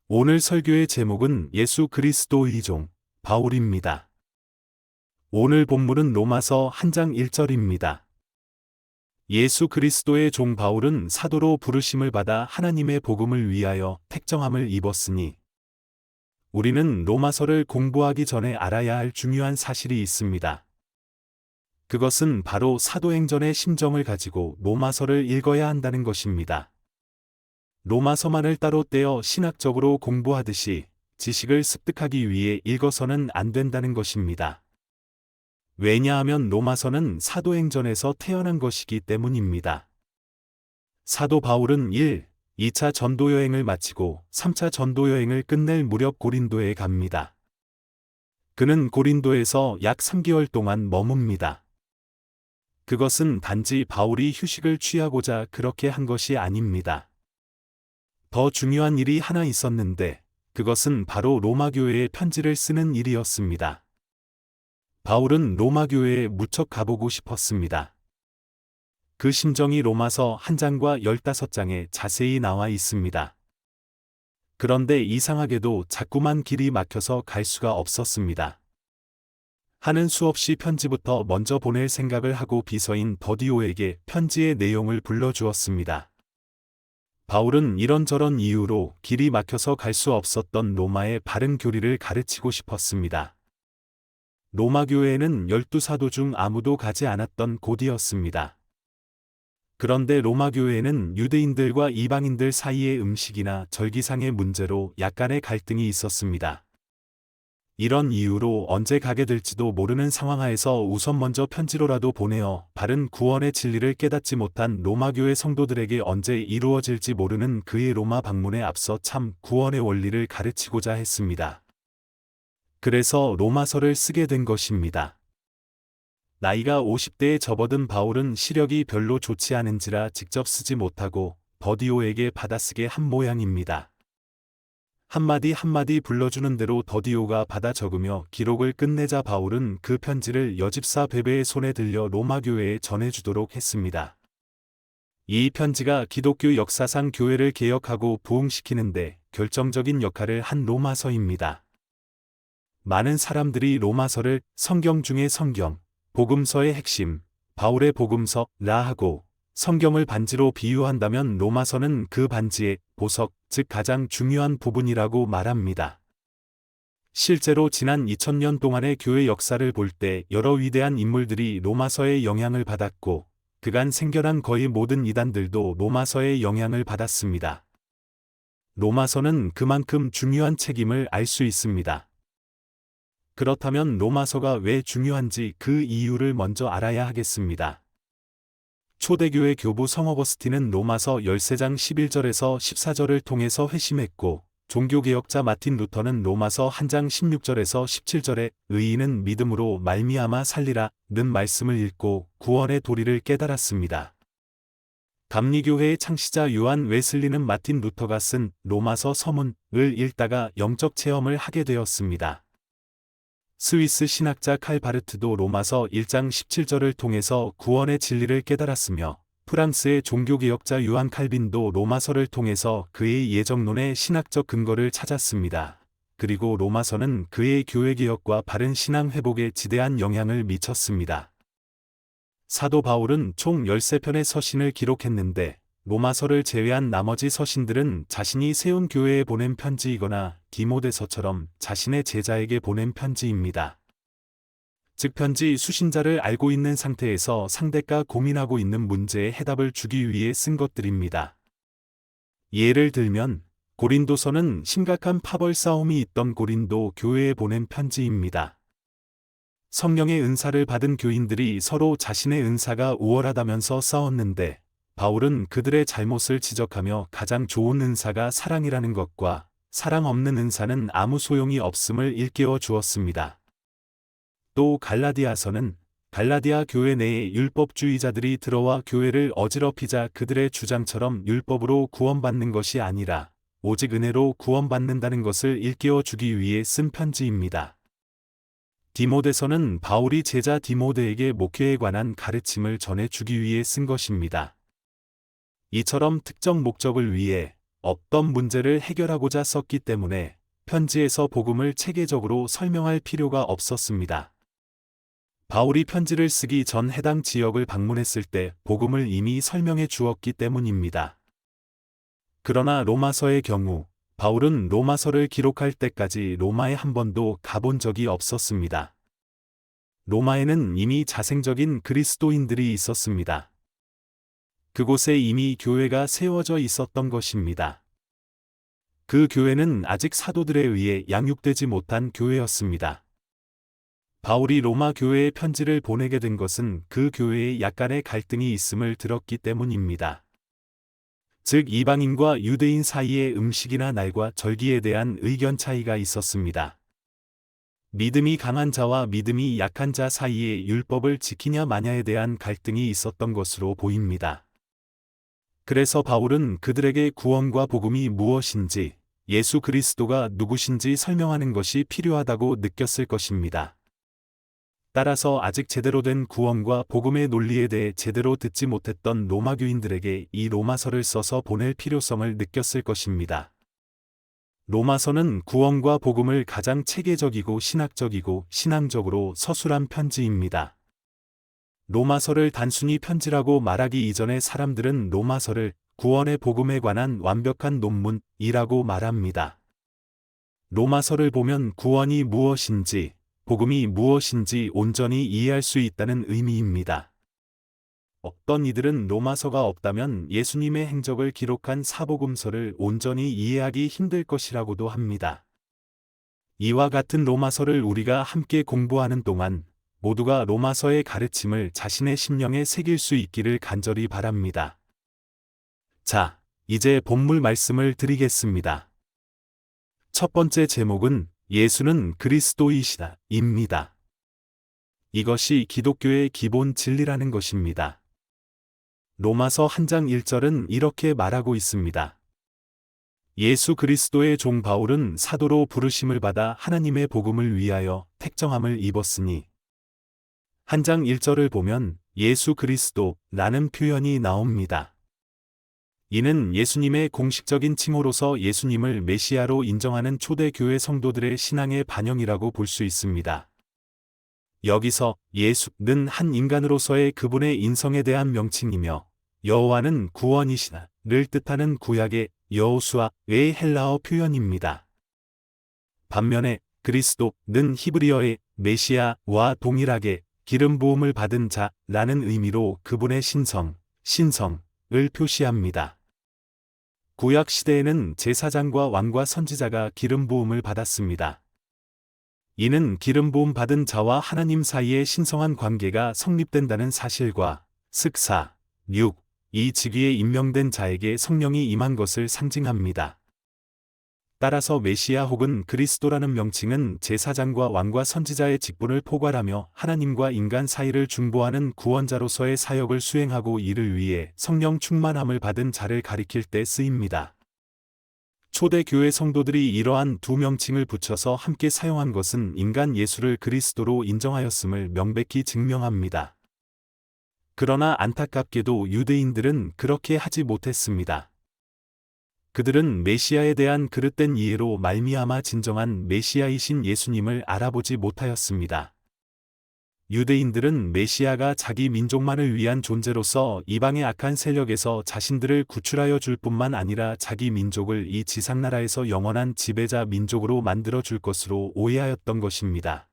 오늘 설교의 제목은 예수 그리스도의 종, 바울입니다. 오늘 본문은 로마서 1장 1절입니다. 예수 그리스도의 종 바울은 사도로 부르심을 받아 하나님의 복음을 위하여 택정함을 입었으니 우리는 로마서를 공부하기 전에 알아야 할 중요한 사실이 있습니다. 그것은 바로 사도행전의 심정을 가지고 로마서를 읽어야 한다는 것입니다. 로마서만을 따로 떼어 신학적으로 공부하듯이 지식을 습득하기 위해 읽어서는 안 된다는 것입니다. 왜냐하면 로마서는 사도행전에서 태어난 것이기 때문입니다. 사도 바울은 2차 전도여행을 마치고 3차 전도여행을 끝낼 무렵 고린도에 갑니다. 그는 고린도에서 약 3개월 동안 머뭅니다. 그것은 단지 바울이 휴식을 취하고자 그렇게 한 것이 아닙니다. 더 중요한 일이 하나 있었는데 그것은 바로 로마 교회에 편지를 쓰는 일이었습니다. 바울은 로마 교회에 무척 가보고 싶었습니다. 그 심정이 로마서 1장과 15장에 자세히 나와 있습니다. 그런데 이상하게도 자꾸만 길이 막혀서 갈 수가 없었습니다. 하는 수 없이 편지부터 먼저 보낼 생각을 하고 비서인 더디오에게 편지의 내용을 불러주었습니다. 바울은 이런저런 이유로 길이 막혀서 갈 수 없었던 로마의 바른 교리를 가르치고 싶었습니다. 로마 교회에는 12사도 중 아무도 가지 않았던 곳이었습니다. 그런데 로마 교회에는 유대인들과 이방인들 사이의 음식이나 절기상의 문제로 약간의 갈등이 있었습니다. 이런 이유로 언제 가게 될지도 모르는 상황하에서 우선 먼저 편지로라도 보내어 바른 구원의 진리를 깨닫지 못한 로마교회 성도들에게 언제 이루어질지 모르는 그의 로마 방문에 앞서 참 구원의 원리를 가르치고자 했습니다. 그래서 로마서를 쓰게 된 것입니다. 나이가 50대에 접어든 바울은 시력이 별로 좋지 않은지라 직접 쓰지 못하고 더디오에게 받아쓰게 한 모양입니다. 한마디 한마디 불러주는 대로 더디오가 받아 적으며 기록을 끝내자 바울은 그 편지를 여집사 베베의 손에 들려 로마 교회에 전해주도록 했습니다. 이 편지가 기독교 역사상 교회를 개혁하고 부흥시키는데 결정적인 역할을 한 로마서입니다. 많은 사람들이 로마서를 성경 중의 성경, 복음서의 핵심, 바울의 복음서라 하고 성경을 반지로 비유한다면 로마서는 그 반지의 보석, 즉 가장 중요한 부분이라고 말합니다. 실제로 지난 2000년 동안의 교회 역사를 볼 때 여러 위대한 인물들이 로마서의 영향을 받았고 그간 생겨난 거의 모든 이단들도 로마서의 영향을 받았습니다. 로마서는 그만큼 중요한 책임을 알 수 있습니다. 그렇다면 로마서가 왜 중요한지 그 이유를 먼저 알아야 하겠습니다. 초대교회 교부 성 어거스틴은 로마서 13장 11절에서 14절을 통해서 회심했고 종교개혁자 마틴 루터는 로마서 1장 16절에서 17절에 의인은 믿음으로 말미암아 살리라 는 말씀을 읽고 구원의 도리를 깨달았습니다. 감리교회의 창시자 요한 웨슬리는 마틴 루터가 쓴 로마서 서문을 읽다가 영적 체험을 하게 되었습니다. 스위스 신학자 칼 바르트도 로마서 1장 17절을 통해서 구원의 진리를 깨달았으며 프랑스의 종교개혁자 요한 칼빈도 로마서를 통해서 그의 예정론의 신학적 근거를 찾았습니다. 그리고 로마서는 그의 교회개혁과 바른 신앙 회복에 지대한 영향을 미쳤습니다. 사도 바울은 총 13편의 서신을 기록했는데 로마서를 제외한 나머지 서신들은 자신이 세운 교회에 보낸 편지이거나 디모데서처럼 자신의 제자에게 보낸 편지입니다. 즉 편지 수신자를 알고 있는 상태에서 상대가 고민하고 있는 문제에 해답을 주기 위해 쓴 것들입니다. 예를 들면 고린도서는 심각한 파벌 싸움이 있던 고린도 교회에 보낸 편지입니다. 성령의 은사를 받은 교인들이 서로 자신의 은사가 우월하다면서 싸웠는데 바울은 그들의 잘못을 지적하며 가장 좋은 은사가 사랑이라는 것과 사랑 없는 은사는 아무 소용이 없음을 일깨워 주었습니다. 또 갈라디아서는 갈라디아 교회 내에 율법주의자들이 들어와 교회를 어지럽히자 그들의 주장처럼 율법으로 구원받는 것이 아니라 오직 은혜로 구원받는다는 것을 일깨워 주기 위해 쓴 편지입니다. 디모데서는 바울이 제자 디모데에게 목회에 관한 가르침을 전해 주기 위해 쓴 것입니다. 이처럼 특정 목적을 위해 어떤 문제를 해결하고자 썼기 때문에 편지에서 복음을 체계적으로 설명할 필요가 없었습니다. 바울이 편지를 쓰기 전 해당 지역을 방문했을 때 복음을 이미 설명해 주었기 때문입니다. 그러나 로마서의 경우 바울은 로마서를 기록할 때까지 로마에 한 번도 가본 적이 없었습니다. 로마에는 이미 자생적인 그리스도인들이 있었습니다. 그곳에 이미 교회가 세워져 있었던 것입니다. 그 교회는 아직 사도들에 의해 양육되지 못한 교회였습니다. 바울이 로마 교회에 편지를 보내게 된 것은 그 교회에 약간의 갈등이 있음을 들었기 때문입니다. 즉 이방인과 유대인 사이에 음식이나 날과 절기에 대한 의견 차이가 있었습니다. 믿음이 강한 자와 믿음이 약한 자 사이에 율법을 지키냐 마냐에 대한 갈등이 있었던 것으로 보입니다. 그래서 바울은 그들에게 구원과 복음이 무엇인지, 예수 그리스도가 누구신지 설명하는 것이 필요하다고 느꼈을 것입니다. 따라서 아직 제대로 된 구원과 복음의 논리에 대해 제대로 듣지 못했던 로마 교인들에게 이 로마서를 써서 보낼 필요성을 느꼈을 것입니다. 로마서는 구원과 복음을 가장 체계적이고 신학적이고 신앙적으로 서술한 편지입니다. 로마서를 단순히 편지라고 말하기 이전에 사람들은 로마서를 구원의 복음에 관한 완벽한 논문이라고 말합니다. 로마서를 보면 구원이 무엇인지, 복음이 무엇인지 온전히 이해할 수 있다는 의미입니다. 어떤 이들은 로마서가 없다면 예수님의 행적을 기록한 사복음서를 온전히 이해하기 힘들 것이라고도 합니다. 이와 같은 로마서를 우리가 함께 공부하는 동안 모두가 로마서의 가르침을 자신의 심령에 새길 수 있기를 간절히 바랍니다. 자, 이제 본문 말씀을 드리겠습니다. 첫 번째 제목은 예수는 그리스도이시다 입니다. 이것이 기독교의 기본 진리라는 것입니다. 로마서 1장 1절은 이렇게 말하고 있습니다. 예수 그리스도의 종 바울은 사도로 부르심을 받아 하나님의 복음을 위하여 택정함을 입었으니 1장 1절을 보면 예수 그리스도라는 표현이 나옵니다. 이는 예수님의 공식적인 칭호로서 예수님을 메시아로 인정하는 초대교회 성도들의 신앙의 반영이라고 볼 수 있습니다. 여기서 예수는 한 인간으로서의 그분의 인성에 대한 명칭이며 여호와는 구원이시다를 뜻하는 구약의 여호수아의 헬라어 표현입니다. 반면에 그리스도는 히브리어의 메시아와 동일하게 기름 부음을 받은 자라는 의미로 그분의 신성을 표시합니다. 구약 시대에는 제사장과 왕과 선지자가 기름 부음을 받았습니다. 이는 기름 부음 받은 자와 하나님 사이의 신성한 관계가 성립된다는 사실과 슥사, 이 직위에 임명된 자에게 성령이 임한 것을 상징합니다. 따라서 메시아 혹은 그리스도라는 명칭은 제사장과 왕과 선지자의 직분을 포괄하며 하나님과 인간 사이를 중보하는 구원자로서의 사역을 수행하고 이를 위해 성령 충만함을 받은 자를 가리킬 때 쓰입니다. 초대교회 성도들이 이러한 두 명칭을 붙여서 함께 사용한 것은 인간 예수를 그리스도로 인정하였음을 명백히 증명합니다. 그러나 안타깝게도 유대인들은 그렇게 하지 못했습니다. 그들은 메시아에 대한 그릇된 이해로 말미암아 진정한 메시아이신 예수님을 알아보지 못하였습니다. 유대인들은 메시아가 자기 민족만을 위한 존재로서 이방의 악한 세력에서 자신들을 구출하여 줄 뿐만 아니라 자기 민족을 이 지상나라에서 영원한 지배자 민족으로 만들어 줄 것으로 오해하였던 것입니다.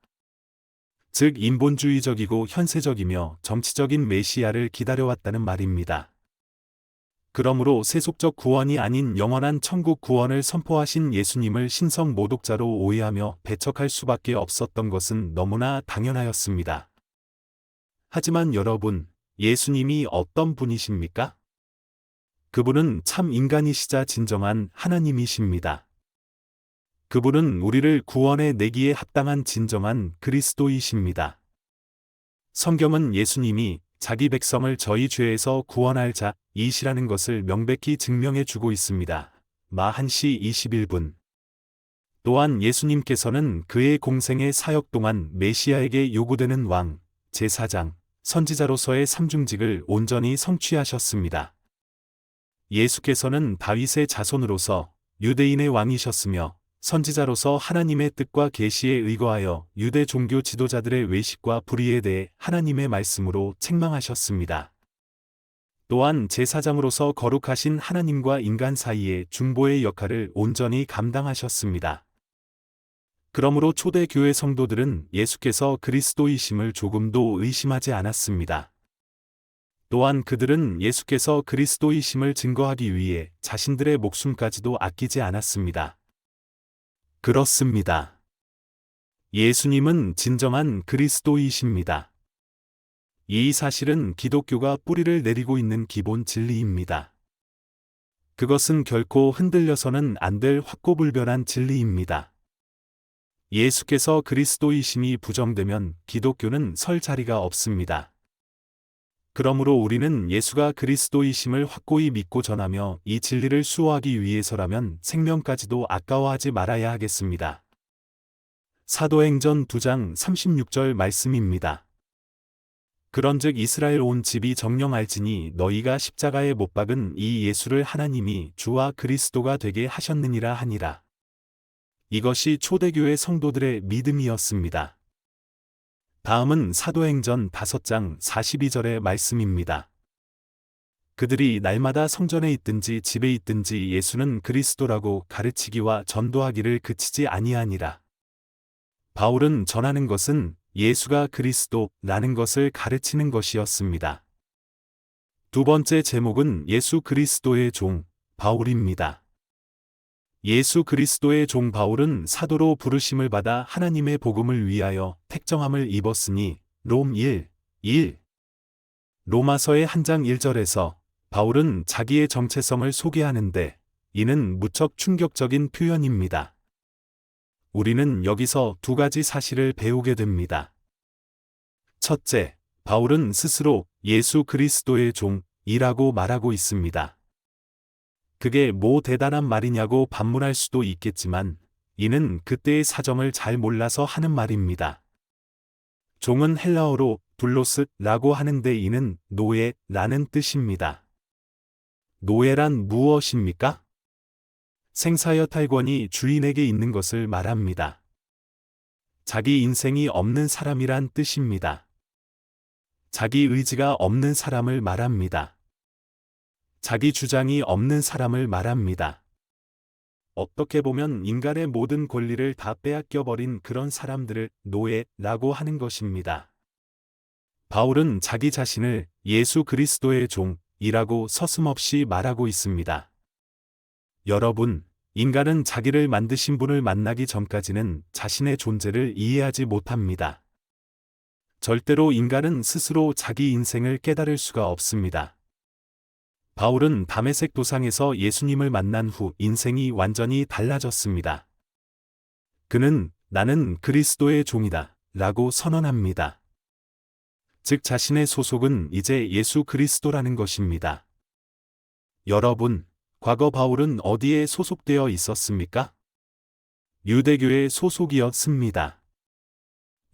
즉 인본주의적이고 현세적이며 정치적인 메시아를 기다려왔다는 말입니다. 그러므로 세속적 구원이 아닌 영원한 천국 구원을 선포하신 예수님을 신성 모독자로 오해하며 배척할 수밖에 없었던 것은 너무나 당연하였습니다. 하지만 여러분, 예수님이 어떤 분이십니까? 그분은 참 인간이시자 진정한 하나님이십니다. 그분은 우리를 구원해 내기에 합당한 진정한 그리스도이십니다. 성경은 예수님이 자기 백성을 저희 죄에서 구원할 자이시라는 것을 명백히 증명해 주고 있습니다. 마 1시 21분. 또한 예수님께서는 그의 공생의 사역 동안 메시아에게 요구되는 왕, 제사장, 선지자로서의 삼중직을 온전히 성취하셨습니다. 예수께서는 다윗의 자손으로서 유대인의 왕이셨으며 선지자로서 하나님의 뜻과 계시에 의거하여 유대 종교 지도자들의 외식과 불의에 대해 하나님의 말씀으로 책망하셨습니다. 또한 제사장으로서 거룩하신 하나님과 인간 사이의 중보의 역할을 온전히 감당하셨습니다. 그러므로 초대 교회 성도들은 예수께서 그리스도이심을 조금도 의심하지 않았습니다. 또한 그들은 예수께서 그리스도이심을 증거하기 위해 자신들의 목숨까지도 아끼지 않았습니다. 그렇습니다. 예수님은 진정한 그리스도이십니다. 이 사실은 기독교가 뿌리를 내리고 있는 기본 진리입니다. 그것은 결코 흔들려서는 안 될 확고불변한 진리입니다. 예수께서 그리스도이심이 부정되면 기독교는 설 자리가 없습니다. 그러므로 우리는 예수가 그리스도이심을 확고히 믿고 전하며 이 진리를 수호하기 위해서라면 생명까지도 아까워하지 말아야 하겠습니다. 사도행전 2장 36절 말씀입니다. 그런즉 이스라엘 온 집이 정녕 알지니 너희가 십자가에 못 박은 이 예수를 하나님이 주와 그리스도가 되게 하셨느니라 하니라. 이것이 초대교회 성도들의 믿음이었습니다. 다음은 사도행전 5장 42절의 말씀입니다. 그들이 날마다 성전에 있든지 집에 있든지 예수는 그리스도라고 가르치기와 전도하기를 그치지 아니하니라. 바울은 전하는 것은 예수가 그리스도라는 것을 가르치는 것이었습니다. 두 번째 제목은 예수 그리스도의 종, 바울입니다. 예수 그리스도의 종 바울은 사도로 부르심을 받아 하나님의 복음을 위하여 택정함을 입었으니 롬 1:1 로마서의 한 장 1절에서 바울은 자기의 정체성을 소개하는데 이는 무척 충격적인 표현입니다. 우리는 여기서 두 가지 사실을 배우게 됩니다. 첫째, 바울은 스스로 예수 그리스도의 종이라고 말하고 있습니다. 그게 뭐 대단한 말이냐고 반문할 수도 있겠지만 이는 그때의 사정을 잘 몰라서 하는 말입니다. 종은 헬라어로 둘로스라고 하는데 이는 노예라는 뜻입니다. 노예란 무엇입니까? 생사여 탈권이 주인에게 있는 것을 말합니다. 자기 인생이 없는 사람이란 뜻입니다. 자기 의지가 없는 사람을 말합니다. 자기 주장이 없는 사람을 말합니다. 어떻게 보면 인간의 모든 권리를 다 빼앗겨버린 그런 사람들을 노예라고 하는 것입니다. 바울은 자기 자신을 예수 그리스도의 종이라고 서슴없이 말하고 있습니다. 여러분, 인간은 자기를 만드신 분을 만나기 전까지는 자신의 존재를 이해하지 못합니다. 절대로 인간은 스스로 자기 인생을 깨달을 수가 없습니다. 바울은 다메섹 도상에서 예수님을 만난 후 인생이 완전히 달라졌습니다. 그는 나는 그리스도의 종이다 라고 선언합니다. 즉 자신의 소속은 이제 예수 그리스도라는 것입니다. 여러분, 과거 바울은 어디에 소속되어 있었습니까? 유대교의 소속이었습니다.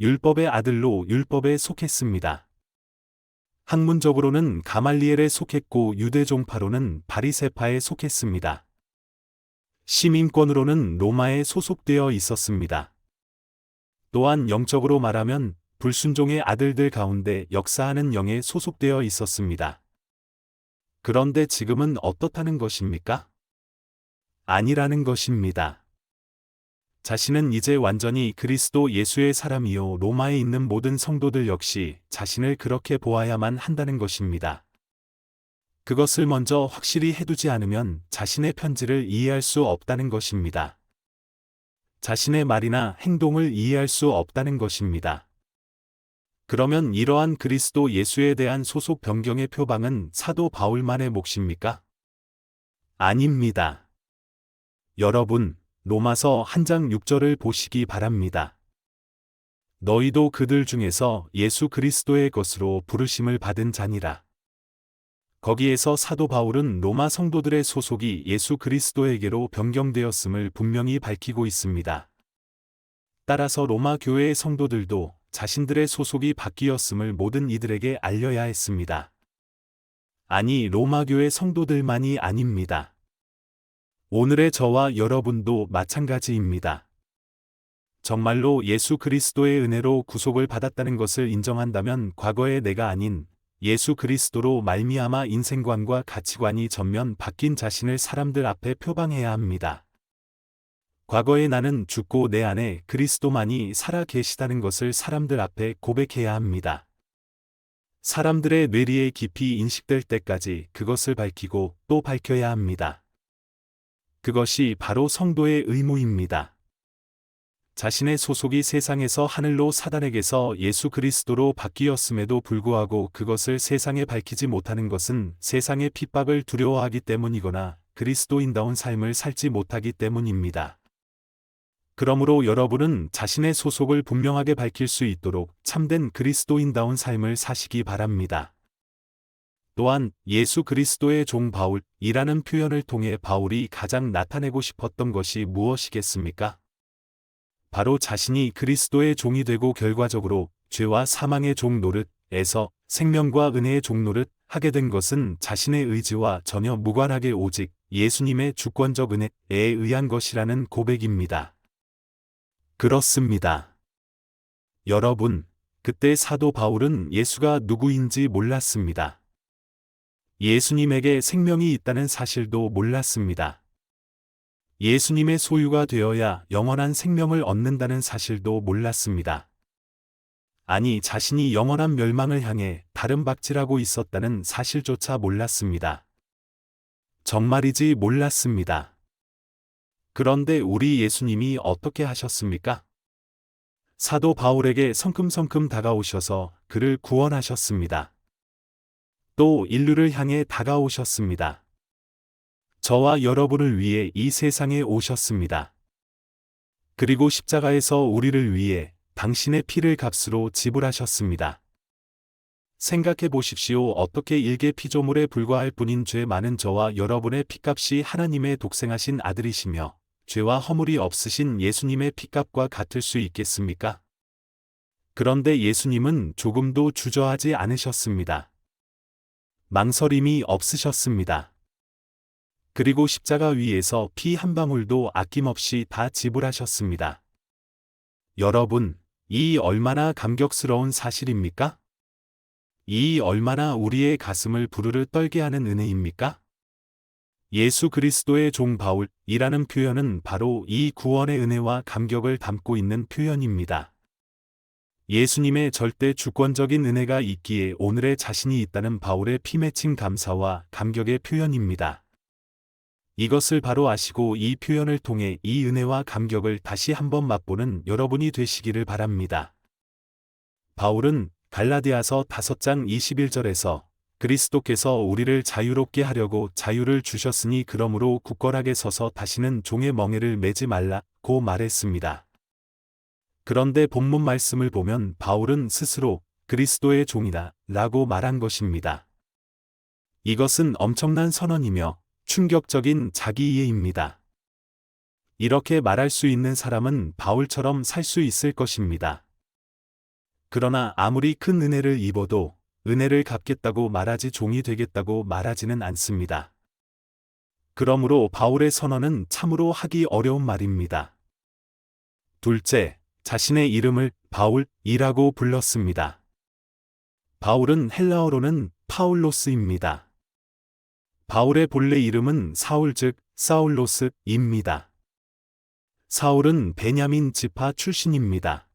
율법의 아들로 율법에 속했습니다. 학문적으로는 가말리엘에 속했고 유대 종파로는 바리새파에 속했습니다. 시민권으로는 로마에 소속되어 있었습니다. 또한 영적으로 말하면 불순종의 아들들 가운데 역사하는 영에 소속되어 있었습니다. 그런데 지금은 어떻다는 것입니까? 아니라는 것입니다. 자신은 이제 완전히 그리스도 예수의 사람이요 로마에 있는 모든 성도들 역시 자신을 그렇게 보아야만 한다는 것입니다. 그것을 먼저 확실히 해두지 않으면 자신의 편지를 이해할 수 없다는 것입니다. 자신의 말이나 행동을 이해할 수 없다는 것입니다. 그러면 이러한 그리스도 예수에 대한 소속 변경의 표방은 사도 바울만의 몫입니까? 아닙니다. 여러분, 로마서 한 장 6절을 보시기 바랍니다. 너희도 그들 중에서 예수 그리스도의 것으로 부르심을 받은 자니라. 거기에서 사도 바울은 로마 성도들의 소속이 예수 그리스도에게로 변경되었음을 분명히 밝히고 있습니다. 따라서 로마 교회의 성도들도 자신들의 소속이 바뀌었음을 모든 이들에게 알려야 했습니다. 아니, 로마교회 성도들만이 아닙니다. 오늘의 저와 여러분도 마찬가지입니다. 정말로 예수 그리스도의 은혜로 구속을 받았다는 것을 인정한다면 과거의 내가 아닌 예수 그리스도로 말미암아 인생관과 가치관이 전면 바뀐 자신을 사람들 앞에 표방해야 합니다. 과거의 나는 죽고 내 안에 그리스도만이 살아 계시다는 것을 사람들 앞에 고백해야 합니다. 사람들의 뇌리에 깊이 인식될 때까지 그것을 밝히고 또 밝혀야 합니다. 그것이 바로 성도의 의무입니다. 자신의 소속이 세상에서 하늘로 사단에게서 예수 그리스도로 바뀌었음에도 불구하고 그것을 세상에 밝히지 못하는 것은 세상의 핍박을 두려워하기 때문이거나 그리스도인다운 삶을 살지 못하기 때문입니다. 그러므로 여러분은 자신의 소속을 분명하게 밝힐 수 있도록 참된 그리스도인다운 삶을 사시기 바랍니다. 또한 예수 그리스도의 종 바울이라는 표현을 통해 바울이 가장 나타내고 싶었던 것이 무엇이겠습니까? 바로 자신이 그리스도의 종이 되고 결과적으로 죄와 사망의 종 노릇에서 생명과 은혜의 종 노릇 하게 된 것은 자신의 의지와 전혀 무관하게 오직 예수님의 주권적 은혜에 의한 것이라는 고백입니다. 그렇습니다. 여러분, 그때 사도 바울은 예수가 누구인지 몰랐습니다. 예수님에게 생명이 있다는 사실도 몰랐습니다. 예수님의 소유가 되어야 영원한 생명을 얻는다는 사실도 몰랐습니다. 아니, 자신이 영원한 멸망을 향해 다름박질하고 있었다는 사실조차 몰랐습니다. 정말이지 몰랐습니다. 그런데 우리 예수님이 어떻게 하셨습니까? 사도 바울에게 성큼성큼 다가오셔서 그를 구원하셨습니다. 또 인류를 향해 다가오셨습니다. 저와 여러분을 위해 이 세상에 오셨습니다. 그리고 십자가에서 우리를 위해 당신의 피를 값으로 지불하셨습니다. 생각해 보십시오. 어떻게 일개 피조물에 불과할 뿐인 죄 많은 저와 여러분의 피값이 하나님의 독생하신 아들이시며 죄와 허물이 없으신 예수님의 피값과 같을 수 있겠습니까? 그런데 예수님은 조금도 주저하지 않으셨습니다. 망설임이 없으셨습니다. 그리고 십자가 위에서 피 한 방울도 아낌없이 다 지불하셨습니다. 여러분, 이 얼마나 감격스러운 사실입니까? 이 얼마나 우리의 가슴을 부르르 떨게 하는 은혜입니까? 예수 그리스도의 종 바울이라는 표현은 바로 이 구원의 은혜와 감격을 담고 있는 표현입니다. 예수님의 절대 주권적인 은혜가 있기에 오늘의 자신이 있다는 바울의 피맺힌 감사와 감격의 표현입니다. 이것을 바로 아시고 이 표현을 통해 이 은혜와 감격을 다시 한번 맛보는 여러분이 되시기를 바랍니다. 바울은 갈라디아서 5장 21절에서 그리스도께서 우리를 자유롭게 하려고 자유를 주셨으니 그러므로 굳건하게 서서 다시는 종의 멍에를 매지 말라고 말했습니다. 그런데 본문 말씀을 보면 바울은 스스로 그리스도의 종이다 라고 말한 것입니다. 이것은 엄청난 선언이며 충격적인 자기이해입니다. 이렇게 말할 수 있는 사람은 바울처럼 살 수 있을 것입니다. 그러나 아무리 큰 은혜를 입어도 은혜를 갚겠다고 말하지 종이 되겠다고 말하지는 않습니다. 그러므로 바울의 선언은 참으로 하기 어려운 말입니다. 둘째, 자신의 이름을 바울이라고 불렀습니다. 바울은 헬라어로는 파울로스입니다. 바울의 본래 이름은 사울 즉 사울로스입니다. 사울은 베냐민 지파 출신입니다.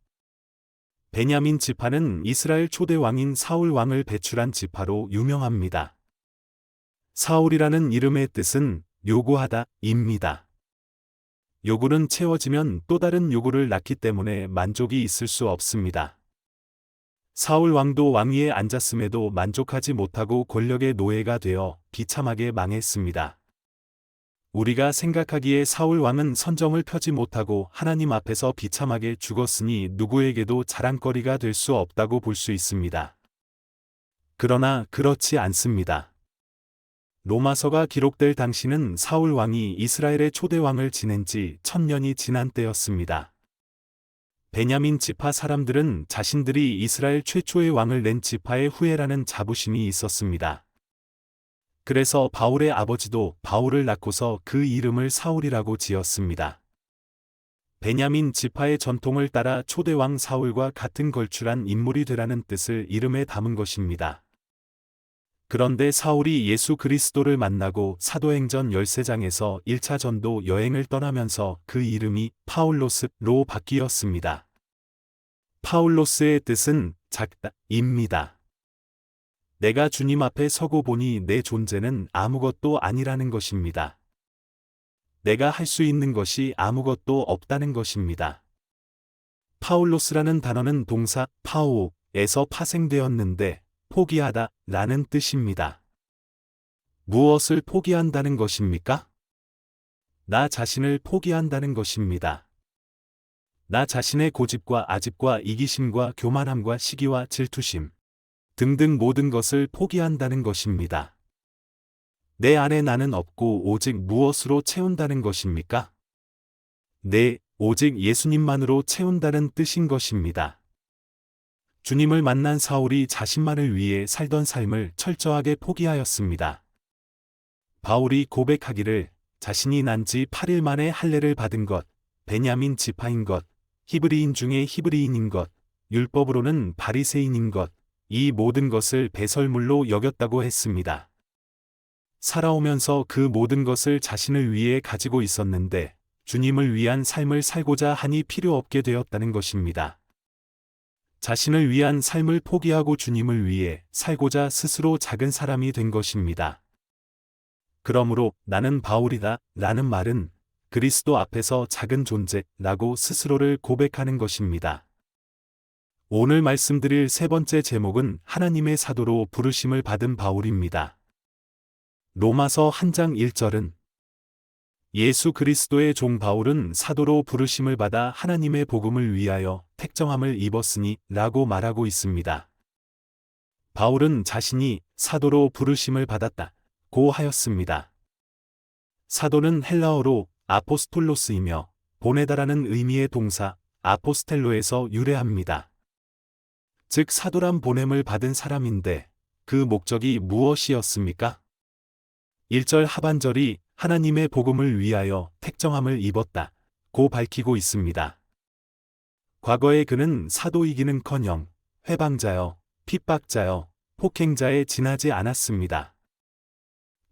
베냐민 지파는 이스라엘 초대 왕인 사울 왕을 배출한 지파로 유명합니다. 사울이라는 이름의 뜻은 요구하다입니다. 요구는 채워지면 또 다른 요구를 낳기 때문에 만족이 있을 수 없습니다. 사울 왕도 왕위에 앉았음에도 만족하지 못하고 권력의 노예가 되어 비참하게 망했습니다. 우리가 생각하기에 사울 왕은 선정을 펴지 못하고 하나님 앞에서 비참하게 죽었으니 누구에게도 자랑거리가 될 수 없다고 볼 수 있습니다. 그러나 그렇지 않습니다. 로마서가 기록될 당시는 사울 왕이 이스라엘의 초대 왕을 지낸 지 1000년이 지난 때였습니다. 베냐민 지파 사람들은 자신들이 이스라엘 최초의 왕을 낸 지파의 후예라는 자부심이 있었습니다. 그래서 바울의 아버지도 바울을 낳고서 그 이름을 사울이라고 지었습니다. 베냐민 지파의 전통을 따라 초대왕 사울과 같은 걸출한 인물이 되라는 뜻을 이름에 담은 것입니다. 그런데 사울이 예수 그리스도를 만나고 사도행전 13장에서 1차 전도 여행을 떠나면서 그 이름이 파울로스로 바뀌었습니다. 파울로스의 뜻은 작다입니다. 내가 주님 앞에 서고 보니 내 존재는 아무것도 아니라는 것입니다. 내가 할 수 있는 것이 아무것도 없다는 것입니다. 파울로스라는 단어는 동사 파오에서 파생되었는데 포기하다 라는 뜻입니다. 무엇을 포기한다는 것입니까? 나 자신을 포기한다는 것입니다. 나 자신의 고집과 아집과 이기심과 교만함과 시기와 질투심 등등 모든 것을 포기한다는 것입니다. 내 안에 나는 없고 오직 무엇으로 채운다는 것입니까? 네, 오직 예수님만으로 채운다는 뜻인 것입니다. 주님을 만난 사울이 자신만을 위해 살던 삶을 철저하게 포기하였습니다. 바울이 고백하기를 자신이 난 지 8일 만에 할례를 받은 것, 베냐민 지파인 것, 히브리인 중에 히브리인인 것, 율법으로는 바리새인인 것, 이 모든 것을 배설물로 여겼다고 했습니다. 살아오면서 그 모든 것을 자신을 위해 가지고 있었는데 주님을 위한 삶을 살고자 하니 필요 없게 되었다는 것입니다. 자신을 위한 삶을 포기하고 주님을 위해 살고자 스스로 작은 사람이 된 것입니다. 그러므로 나는 바울이다 라는 말은 그리스도 앞에서 작은 존재라고 스스로를 고백하는 것입니다. 오늘 말씀드릴 세 번째 제목은 하나님의 사도로 부르심을 받은 바울입니다. 로마서 1장 1절은 예수 그리스도의 종 바울은 사도로 부르심을 받아 하나님의 복음을 위하여 택정함을 입었으니 라고 말하고 있습니다. 바울은 자신이 사도로 부르심을 받았다고 하였습니다. 사도는 헬라어로 아포스톨로스이며 보내다라는 의미의 동사 아포스텔로에서 유래합니다. 즉 사도란 보냄을 받은 사람인데 그 목적이 무엇이었습니까? 1절 하반절이 하나님의 복음을 위하여 택정함을 입었다고 밝히고 있습니다. 과거에 그는 사도이기는커녕 회방자여, 핍박자여, 폭행자에 지나지 않았습니다.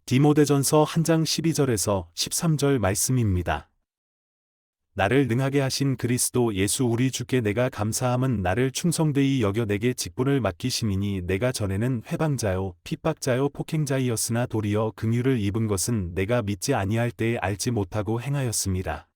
디모데전서 1장 12절에서 13절 말씀입니다. 나를 능하게 하신 그리스도 예수 우리 주께 내가 감사함은 나를 충성되이 여겨 내게 직분을 맡기심이니 내가 전에는 회방자요 핍박자요 폭행자이었으나 도리어 긍휼을 입은 것은 내가 믿지 아니할 때에 알지 못하고 행하였습니다.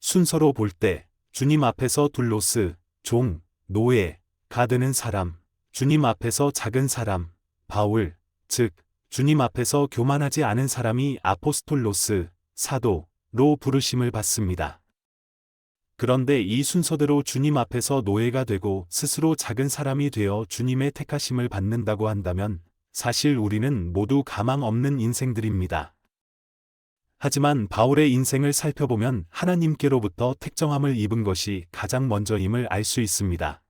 순서로 볼 때 주님 앞에서 둘로스, 종, 노예가 되는 사람, 주님 앞에서 작은 사람, 바울, 즉 주님 앞에서 교만하지 않은 사람이 아포스톨로스, 사도로 부르심을 받습니다. 그런데 이 순서대로 주님 앞에서 노예가 되고 스스로 작은 사람이 되어 주님의 택하심을 받는다고 한다면 사실 우리는 모두 가망 없는 인생들입니다. 하지만 바울의 인생을 살펴보면 하나님께로부터 택정함을 입은 것이 가장 먼저임을 알 수 있습니다.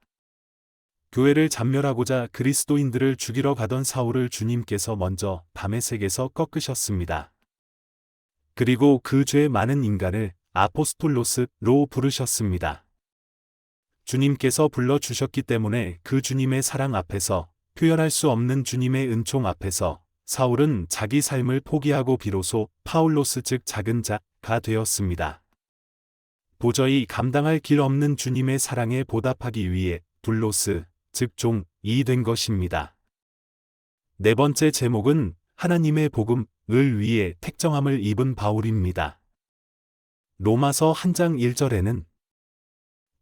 교회를 잔멸하고자 그리스도인들을 죽이러 가던 사울을 주님께서 먼저 다메섹에서 꺾으셨습니다. 그리고 그 죄 많은 인간을 아포스톨로스로 부르셨습니다. 주님께서 불러주셨기 때문에 그 주님의 사랑 앞에서 표현할 수 없는 주님의 은총 앞에서 사울은 자기 삶을 포기하고 비로소 파울로스 즉 작은 자가 되었습니다. 도저히 감당할 길 없는 주님의 사랑에 보답하기 위해 둘로스 즉 종이 된 것입니다. 네 번째 제목은 하나님의 복음을 위해 택정함을 입은 바울입니다. 로마서 1장 1절에는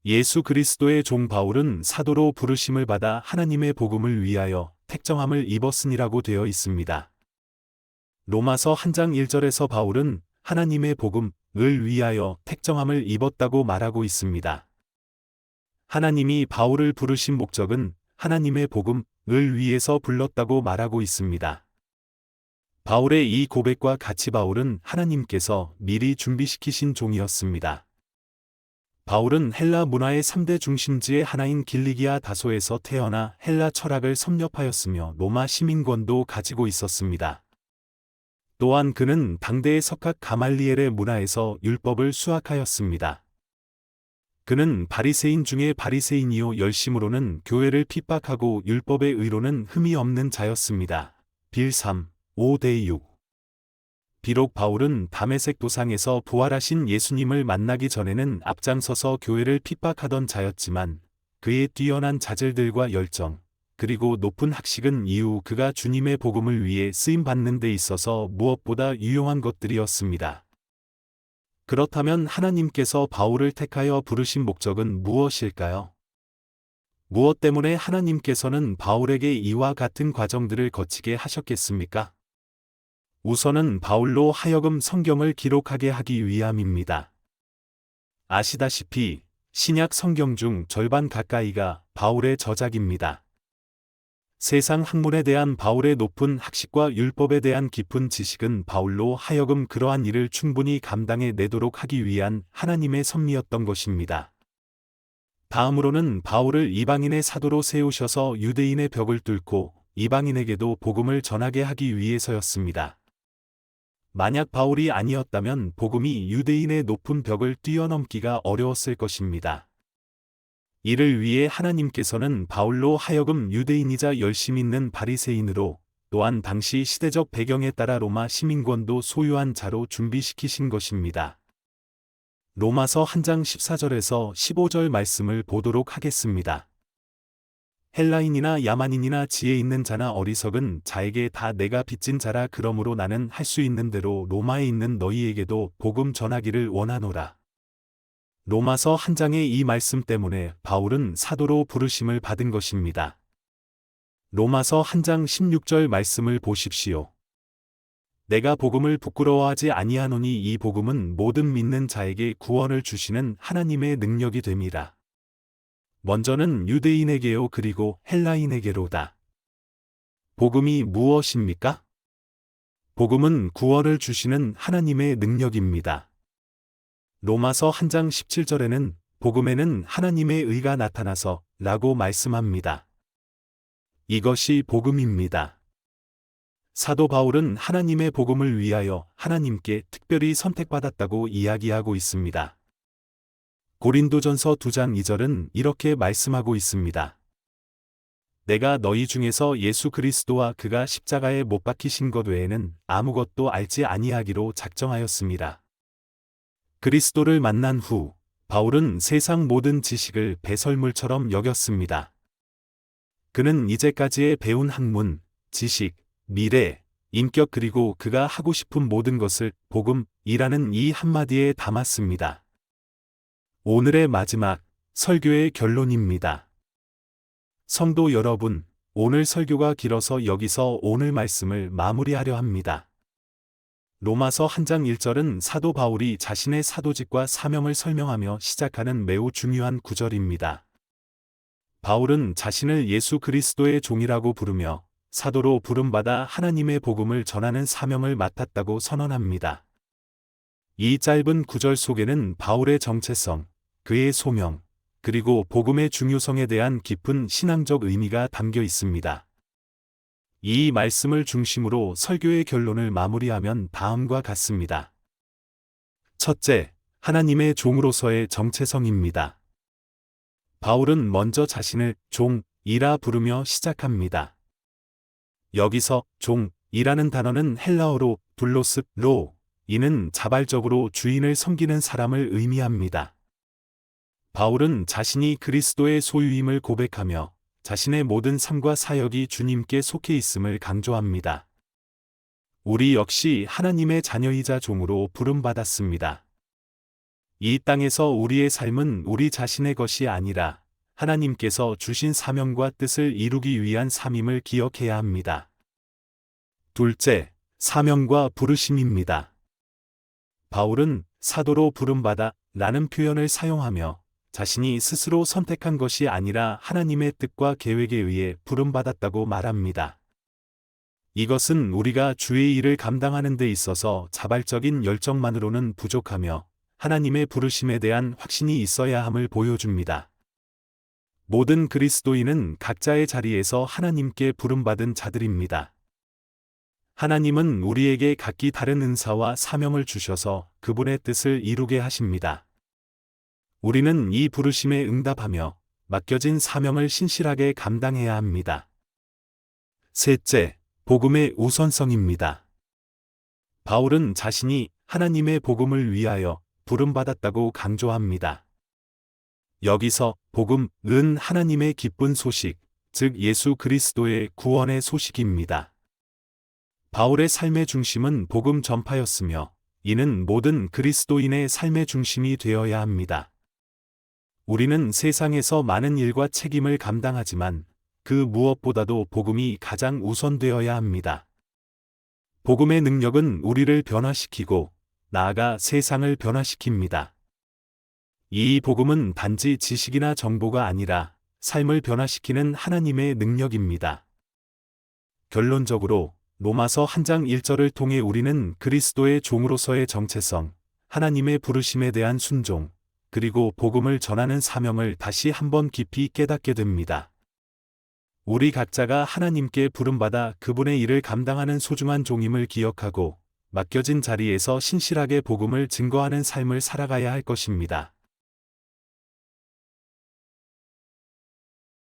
예수 그리스도의 종 바울은 사도로 부르심을 받아 하나님의 복음을 위하여 택정함을 입었으니라고 되어 있습니다. 로마서 1장 1절에서 바울은 하나님의 복음을 위하여 택정함을 입었다고 말하고 있습니다. 하나님이 바울을 부르신 목적은 하나님의 복음을 위해서 불렀다고 말하고 있습니다. 바울의 이 고백과 같이 바울은 하나님께서 미리 준비시키신 종이었습니다. 바울은 헬라 문화의 3대 중심지의 하나인 길리기아 다소에서 태어나 헬라 철학을 섭렵하였으며 로마 시민권도 가지고 있었습니다. 또한 그는 당대의 석학 가말리엘의 문화에서 율법을 수학하였습니다. 그는 바리새인 중에 바리새인이요 열심으로는 교회를 핍박하고 율법의 의로는 흠이 없는 자였습니다. 빌 3, 5대 6. 비록 바울은 다메섹 도상에서 부활하신 예수님을 만나기 전에는 앞장서서 교회를 핍박하던 자였지만 그의 뛰어난 자질들과 열정, 그리고 높은 학식은 이후 그가 주님의 복음을 위해 쓰임받는 데 있어서 무엇보다 유용한 것들이었습니다. 그렇다면 하나님께서 바울을 택하여 부르신 목적은 무엇일까요? 무엇 때문에 하나님께서는 바울에게 이와 같은 과정들을 거치게 하셨겠습니까? 우선은 바울로 하여금 성경을 기록하게 하기 위함입니다. 아시다시피 신약 성경 중 절반 가까이가 바울의 저작입니다. 세상 학문에 대한 바울의 높은 학식과 율법에 대한 깊은 지식은 바울로 하여금 그러한 일을 충분히 감당해 내도록 하기 위한 하나님의 섭리였던 것입니다. 다음으로는 바울을 이방인의 사도로 세우셔서 유대인의 벽을 뚫고 이방인에게도 복음을 전하게 하기 위해서였습니다. 만약 바울이 아니었다면 복음이 유대인의 높은 벽을 뛰어넘기가 어려웠을 것입니다. 이를 위해 하나님께서는 바울로 하여금 유대인이자 열심 있는 바리새인으로, 또한 당시 시대적 배경에 따라 로마 시민권도 소유한 자로 준비시키신 것입니다. 로마서 1장 14절에서 15절 말씀을 보도록 하겠습니다. 헬라인이나 야만인이나 지혜 있는 자나 어리석은 자에게 다 내가 빚진 자라. 그러므로 나는 할 수 있는 대로 로마에 있는 너희에게도 복음 전하기를 원하노라. 로마서 1장의 이 말씀 때문에 바울은 사도로 부르심을 받은 것입니다. 로마서 1장 16절 말씀을 보십시오. 내가 복음을 부끄러워하지 아니하노니 이 복음은 모든 믿는 자에게 구원을 주시는 하나님의 능력이 됨이라. 먼저는 유대인에게요 그리고 헬라인에게로다. 복음이 무엇입니까? 복음은 구원을 주시는 하나님의 능력입니다. 로마서 1장 17절에는 복음에는 하나님의 의가 나타나서 라고 말씀합니다. 이것이 복음입니다. 사도 바울은 하나님의 복음을 위하여 하나님께 특별히 선택받았다고 이야기하고 있습니다. 고린도전서 2장 2절은 이렇게 말씀하고 있습니다. 내가 너희 중에서 예수 그리스도와 그가 십자가에 못 박히신 것 외에는 아무것도 알지 아니하기로 작정하였습니다. 그리스도를 만난 후 바울은 세상 모든 지식을 배설물처럼 여겼습니다. 그는 이제까지의 배운 학문, 지식, 미래, 인격 그리고 그가 하고 싶은 모든 것을 복음이라는 이 한마디에 담았습니다. 오늘의 마지막 설교의 결론입니다. 성도 여러분, 오늘 설교가 길어서 여기서 오늘 말씀을 마무리하려 합니다. 로마서 1장 1절은 사도 바울이 자신의 사도직과 사명을 설명하며 시작하는 매우 중요한 구절입니다. 바울은 자신을 예수 그리스도의 종이라고 부르며 사도로 부름받아 하나님의 복음을 전하는 사명을 맡았다고 선언합니다. 이 짧은 구절 속에는 바울의 정체성, 그의 소명, 그리고 복음의 중요성에 대한 깊은 신앙적 의미가 담겨 있습니다. 이 말씀을 중심으로 설교의 결론을 마무리하면 다음과 같습니다. 첫째, 하나님의 종으로서의 정체성입니다. 바울은 먼저 자신을 종이라 부르며 시작합니다. 여기서 종이라는 단어는 헬라어로 둘로스로, 이는 자발적으로 주인을 섬기는 사람을 의미합니다. 바울은 자신이 그리스도의 소유임을 고백하며 자신의 모든 삶과 사역이 주님께 속해 있음을 강조합니다. 우리 역시 하나님의 자녀이자 종으로 부름받았습니다. 이 땅에서 우리의 삶은 우리 자신의 것이 아니라 하나님께서 주신 사명과 뜻을 이루기 위한 삶임을 기억해야 합니다. 둘째, 사명과 부르심입니다. 바울은 사도로 부름받아 라는 표현을 사용하며 자신이 스스로 선택한 것이 아니라 하나님의 뜻과 계획에 의해 부름받았다고 말합니다. 이것은 우리가 주의 일을 감당하는 데 있어서 자발적인 열정만으로는 부족하며 하나님의 부르심에 대한 확신이 있어야 함을 보여줍니다. 모든 그리스도인은 각자의 자리에서 하나님께 부름받은 자들입니다. 하나님은 우리에게 각기 다른 은사와 사명을 주셔서 그분의 뜻을 이루게 하십니다. 우리는 이 부르심에 응답하며 맡겨진 사명을 신실하게 감당해야 합니다. 셋째, 복음의 우선성입니다. 바울은 자신이 하나님의 복음을 위하여 부름받았다고 강조합니다. 여기서 복음은 하나님의 기쁜 소식, 즉 예수 그리스도의 구원의 소식입니다. 바울의 삶의 중심은 복음 전파였으며 이는 모든 그리스도인의 삶의 중심이 되어야 합니다. 우리는 세상에서 많은 일과 책임을 감당하지만 그 무엇보다도 복음이 가장 우선되어야 합니다. 복음의 능력은 우리를 변화시키고 나아가 세상을 변화시킵니다. 이 복음은 단지 지식이나 정보가 아니라 삶을 변화시키는 하나님의 능력입니다. 결론적으로 로마서 1장 1절을 통해 우리는 그리스도의 종으로서의 정체성, 하나님의 부르심에 대한 순종, 그리고 복음을 전하는 사명을 다시 한번 깊이 깨닫게 됩니다. 우리 각자가 하나님께 부름받아 그분의 일을 감당하는 소중한 종임을 기억하고 맡겨진 자리에서 신실하게 복음을 증거하는 삶을 살아가야 할 것입니다.